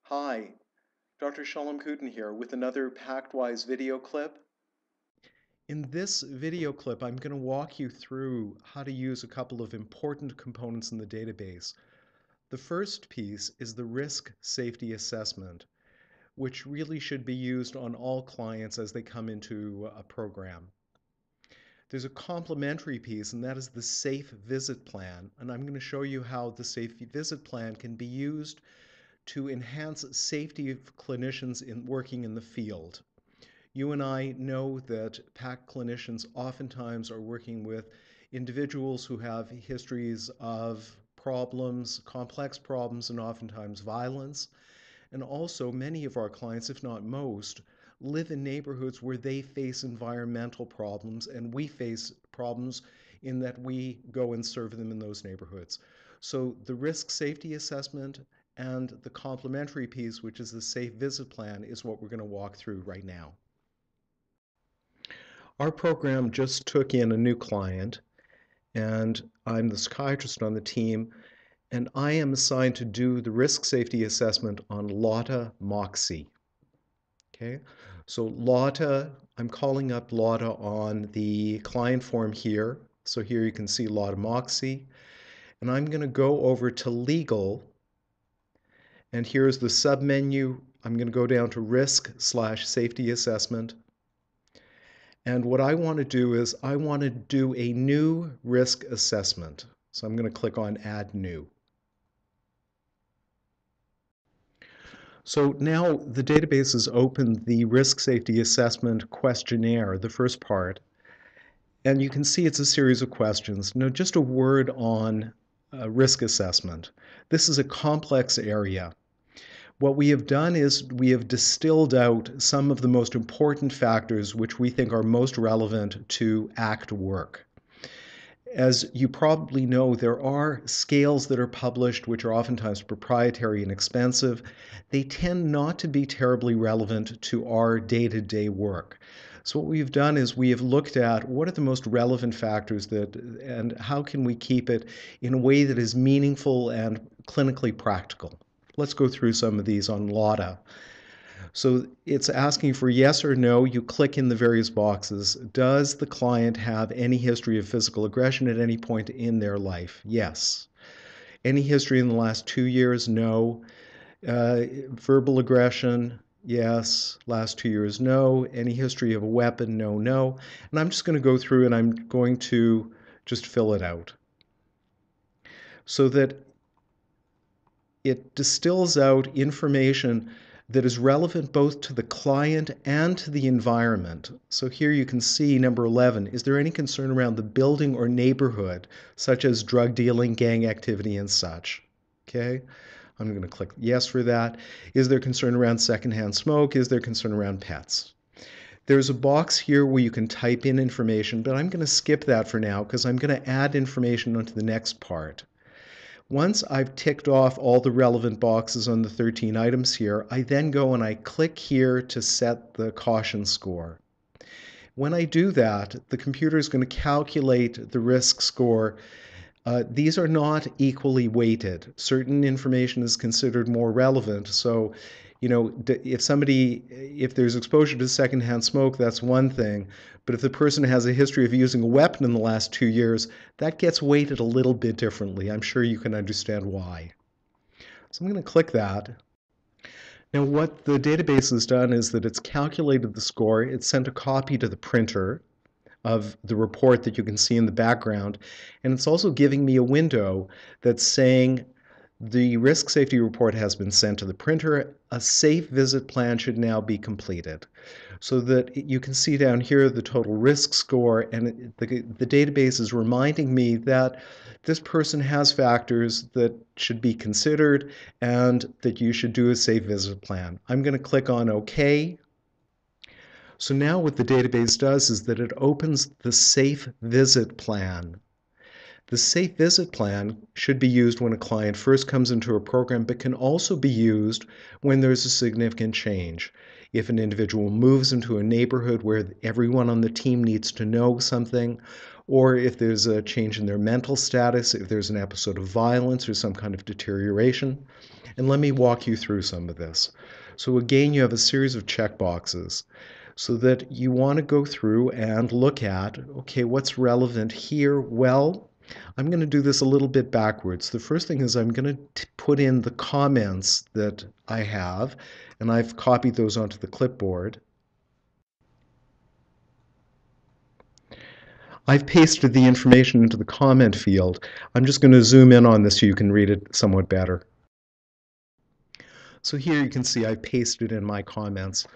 Hi, Dr. Shalom Kuten here with another PACTwise video clip. In this video clip, I'm going to walk you through how to use a couple of important components in the database. The first piece is the risk safety assessment, which really should be used on all clients as they come into a program. There's a complementary piece, and that is the safe visit plan, and I'm going to show you how the safe visit plan can be used to enhance safety of clinicians in working in the field. You and I know that PAC clinicians oftentimes are working with individuals who have histories of problems, complex problems, and oftentimes violence. And also, many of our clients, if not most, live in neighborhoods where they face environmental problems, and we face problems in that we go and serve them in those neighborhoods. So the risk safety assessment and the complementary piece, which is the safe visit plan, is what we're going to walk through right now. Our program just took in a new client, and I'm the psychiatrist on the team, and I am assigned to do the risk safety assessment on Lotta Moxie. Okay, so Lotta, I'm calling up Lotta on the client form here. So here you can see Lotta Moxie, and I'm going to go over to legal, and here's the submenu. I'm going to go down to risk/safety assessment. And what I want to do is I want to do a new risk assessment. So I'm going to click on Add New. So now the database has opened the risk safety assessment questionnaire, the first part, and you can see it's a series of questions. Now, just a word on risk assessment. This is a complex area. What we have done is we have distilled out some of the most important factors which we think are most relevant to ACT work. As you probably know, there are scales that are published which are oftentimes proprietary and expensive. They tend not to be terribly relevant to our day-to-day work. So what we've done is we have looked at what are the most relevant factors and how can we keep it in a way that is meaningful and clinically practical. Let's go through some of these on Lotta. So it's asking for yes or no. You click in the various boxes. Does the client have any history of physical aggression at any point in their life? Yes. Any history in the last 2 years? No. Verbal aggression? Yes. Last 2 years? No. Any history of a weapon? No, no. And I'm just going to go through and I'm going to just fill it out so that it distills out information that is relevant both to the client and to the environment. So here you can see number 11, is there any concern around the building or neighborhood, such as drug dealing, gang activity, and such? Okay, I'm going to click yes for that. Is there concern around secondhand smoke? Is there concern around pets? There's a box here where you can type in information, but I'm going to skip that for now because I'm going to add information onto the next part. Once I've ticked off all the relevant boxes on the 13 items here, I then go and I click here to set the caution score. When I do that, the computer is going to calculate the risk score. These are not equally weighted. Certain information is considered more relevant. So, if there's exposure to secondhand smoke, that's one thing. But if the person has a history of using a weapon in the last 2 years, that gets weighted a little bit differently. I'm sure you can understand why. So I'm going to click that. Now, what the database has done is that it's calculated the score. It's sent a copy to the printer of the report that you can see in the background. And it's also giving me a window that's saying the risk safety report has been sent to the printer. A safe visit plan should now be completed. So that you can see down here the total risk score, and the database is reminding me that this person has factors that should be considered and that you should do a safe visit plan. I'm going to click on OK. So now what the database does is that it opens the safe visit plan. The safe visit plan should be used when a client first comes into a program, but can also be used when there's a significant change. if an individual moves into a neighborhood where everyone on the team needs to know something, or if there's a change in their mental status, if there's an episode of violence or some kind of deterioration. And let me walk you through some of this. So again, you have a series of checkboxes so that you want to go through and look at, okay, what's relevant here? Well, I'm going to do this a little bit backwards. The first thing is I'm going to put in the comments that I have, and I've copied those onto the clipboard. I've pasted the information into the comment field. I'm just going to zoom in on this so you can read it somewhat better. So here you can see I pasted in my comments.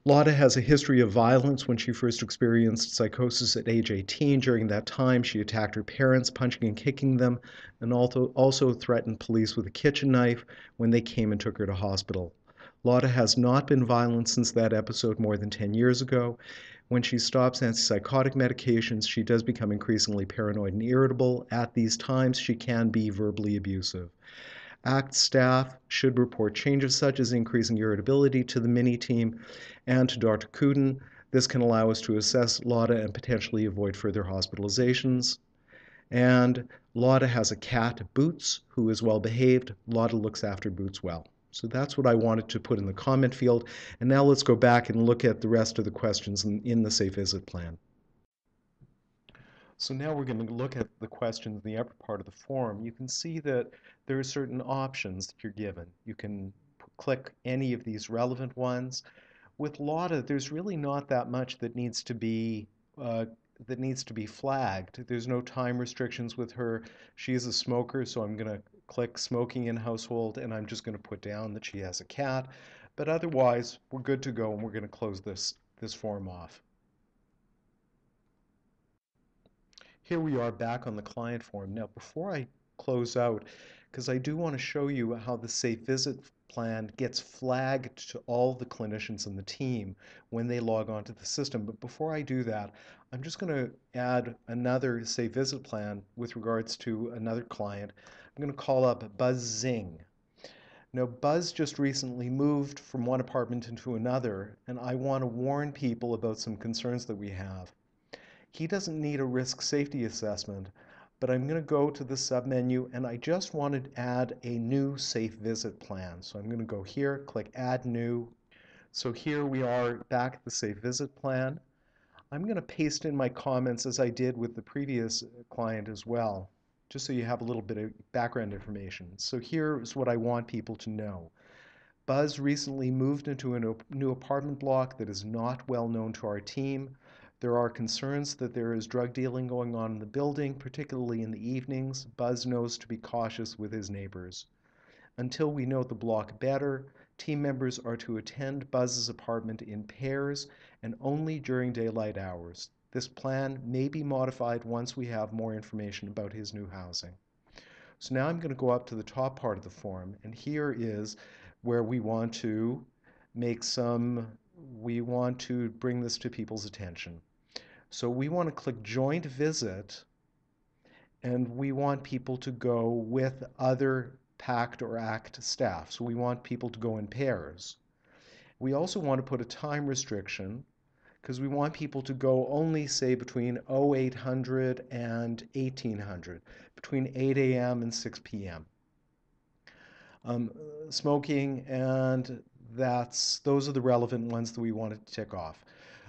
Lotta has a history of violence when she first experienced psychosis at age 18. During that time, she attacked her parents, punching and kicking them, and also threatened police with a kitchen knife when they came and took her to hospital. Lotta has not been violent since that episode more than 10 years ago. When she stops antipsychotic medications, she does become increasingly paranoid and irritable. At these times, she can be verbally abusive. ACT staff should report changes such as increasing irritability to the mini team and to Dr. Kuden. This can allow us to assess Lotta and potentially avoid further hospitalizations. And Lotta has a cat, Boots, who is well behaved. Lotta looks after Boots well. So that's what I wanted to put in the comment field. And now let's go back and look at the rest of the questions in the Safe Visit Plan. So now we're going to look at the questions in the upper part of the form. You can see that there are certain options that you're given. You can click any of these relevant ones. With Lotta, there's really not that much uh, that needs to be flagged. There's no time restrictions with her. She is a smoker, so I'm going to click smoking in household, and I'm just going to put down that she has a cat. But otherwise, we're good to go, and we're going to close this form off. Here we are back on the client form. Now, before I close out, because I do want to show you how the Safe Visit plan gets flagged to all the clinicians in the team when they log onto the system. But before I do that, I'm just going to add another Safe Visit plan with regards to another client. I'm going to call up Buzz Zing. Now, Buzz just recently moved from one apartment into another, and I want to warn people about some concerns that we have. He doesn't need a risk safety assessment, but I'm going to go to the submenu and I just want to add a new safe visit plan. So I'm going to go here, click add new. So here we are back at the safe visit plan. I'm going to paste in my comments as I did with the previous client as well, just so you have a little bit of background information. So here's what I want people to know. Buzz recently moved into a new apartment block that is not well known to our team. There are concerns that there is drug dealing going on in the building, particularly in the evenings. Buzz knows to be cautious with his neighbors. Until we know the block better, team members are to attend Buzz's apartment in pairs and only during daylight hours. This plan may be modified once we have more information about his new housing. So now I'm going to go up to the top part of the form, and here is where we want to bring this to people's attention. So we want to click joint visit, and we want people to go with other PACT or ACT staff. So we want people to go in pairs. We also want to put a time restriction because we want people to go only, say, between 0800 and 1800, between 8 a.m. and 6 p.m. Smoking, and those are the relevant ones that we want to tick off.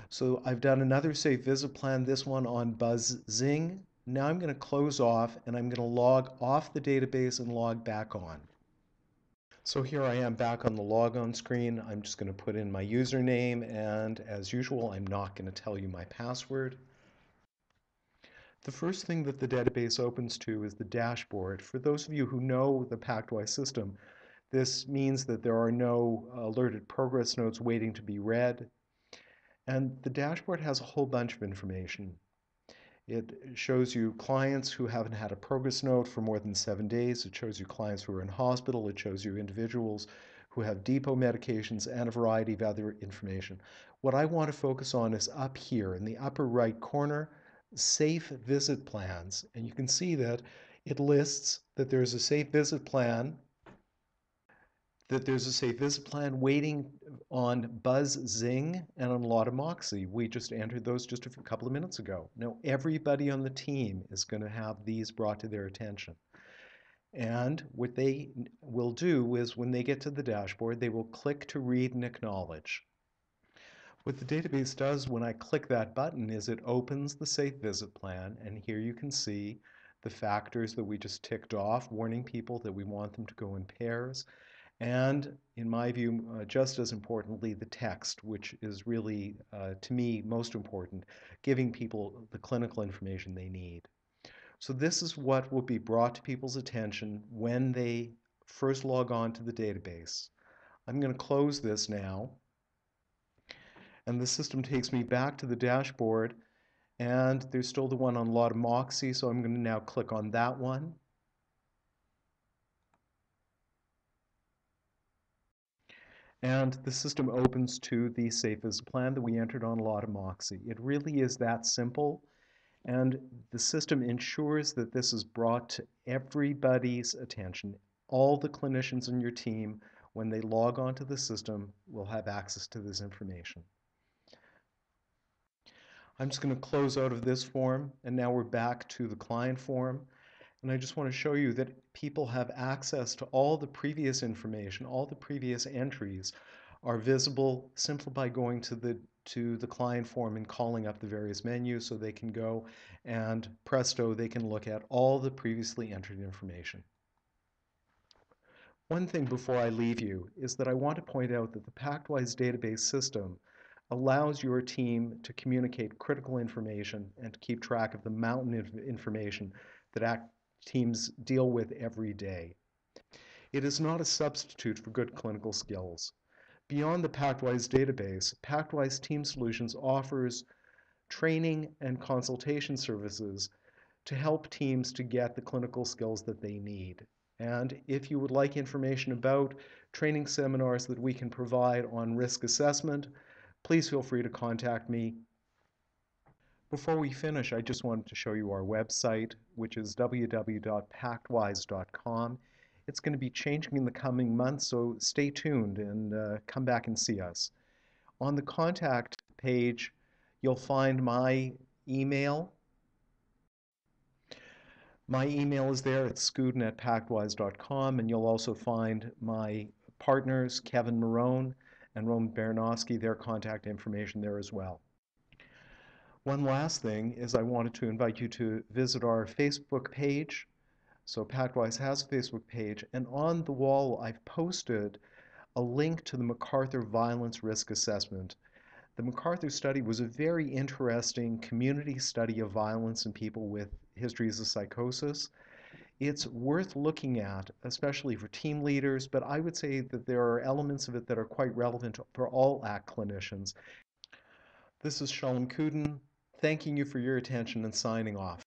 So I've done another safe visit plan, this one on Buzz Zing. Now I'm going to close off and I'm going to log off the database and log back on. So here I am back on the logon screen. I'm just going to put in my username, and as usual, I'm not going to tell you my password. The first thing that the database opens to is the dashboard. For those of you who know the PACTwise system, this means that there are no alerted progress notes waiting to be read. And the dashboard has a whole bunch of information. It shows you clients who haven't had a progress note for more than 7 days. It shows you clients who are in hospital. It shows you individuals who have depot medications and a variety of other information. What I want to focus on is up here in the upper right corner, safe visit plans. And you can see that it lists that there's a safe visit plan that there's a safe visit plan waiting on Buzz Zing and on Lotta Moxie. We just entered those just a couple of minutes ago. Now, everybody on the team is going to have these brought to their attention. And what they will do is when they get to the dashboard, they will click to read and acknowledge. What the database does when I click that button is it opens the Safe Visit Plan, and here you can see the factors that we just ticked off, warning people that we want them to go in pairs, and in my view, just as importantly, the text, which is really, to me, most important, giving people the clinical information they need. So this is what will be brought to people's attention when they first log on to the database. I'm going to close this now, and the system takes me back to the dashboard, and there's still the one on Lotta Moxie, so I'm going to now click on that one. And the system opens to the Safe Visit Plan that we entered on Lotta Moxie. It really is that simple. And the system ensures that this is brought to everybody's attention. All the clinicians in your team, when they log onto the system, will have access to this information. I'm just going to close out of this form, and now we're back to the client form. And I just want to show you that people have access to all the previous information, all the previous entries are visible simply by going to the client form and calling up the various menus, so they can go and presto, they can look at all the previously entered information. One thing before I leave you is that I want to point out that the PACTwise database system allows your team to communicate critical information and to keep track of the mountain of information that teams deal with every day. It is not a substitute for good clinical skills. Beyond the PACTwise database, PACTwise Team Solutions offers training and consultation services to help teams to get the clinical skills that they need. And if you would like information about training seminars that we can provide on risk assessment, please feel free to contact me. Before we finish, I just wanted to show you our website, which is www.pactwise.com. It's going to be changing in the coming months, so stay tuned and come back and see us. On the contact page, you'll find my email. My email is there. It's scudin@pactwise.com, and you'll also find my partners, Kevin Marone and Roman Baranowski, their contact information there as well. One last thing is I wanted to invite you to visit our Facebook page. So PACTwise has a Facebook page, and on the wall I've posted a link to the MacArthur Violence Risk Assessment. The MacArthur study was a very interesting community study of violence in people with histories of psychosis. It's worth looking at, especially for team leaders, but I would say that there are elements of it that are quite relevant for all ACT clinicians. This is Shalom Kudin, thanking you for your attention and signing off.